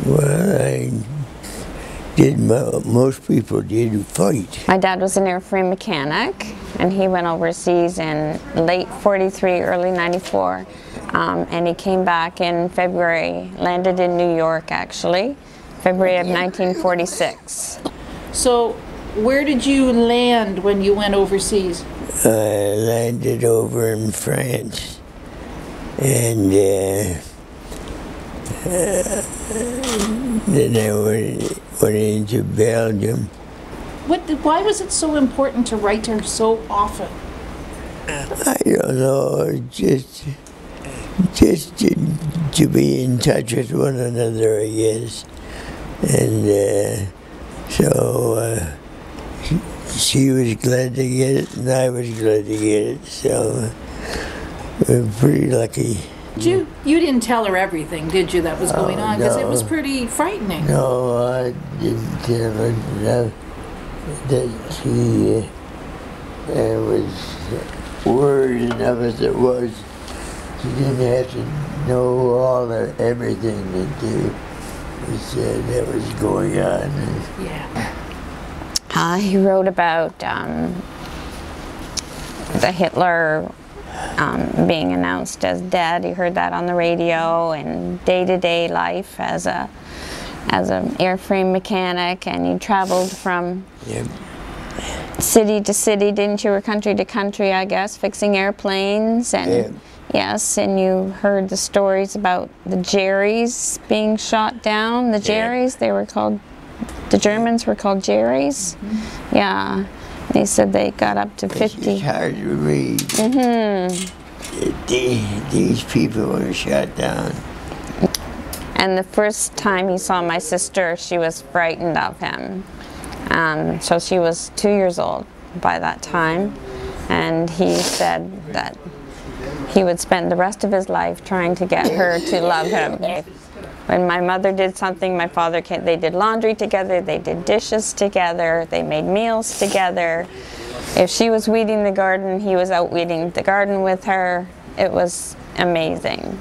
Well, I did, most people didn't fight. My dad was an airframe mechanic, and he went overseas in late 43, early 94, and he came back in February, landed in New York actually, February of 1946. So where did you land when you went overseas? I landed over in France, and then I went into Belgium. Why was it so important to write to her so often? I don't know, just to be in touch with one another, I guess. And so she was glad to get it, and I was glad to get it, so we're pretty lucky. You didn't tell her everything, did you, that was going on? Because it was pretty frightening. No, I didn't tell her enough that she was worried enough as it was. She didn't have to know all of everything that was going on. Yeah. He wrote about the Hitler being announced as dead. He heard that on the radio, and day-to-day life as an airframe mechanic, and he traveled from city to city, didn't you, or country to country, I guess, fixing airplanes. And yes, and you heard the stories about the Jerrys being shot down. The Jerrys, they were called, the Germans were called Jerrys. Yeah. They said they got up to 50. It's hard to read. These people were shot down. And the first time he saw my sister, she was frightened of him. So she was 2 years old by that time. And he said that he would spend the rest of his life trying to get her to love him. When my mother did something, my father came, they did laundry together, they did dishes together, they made meals together. If she was weeding the garden, he was out weeding the garden with her. It was amazing.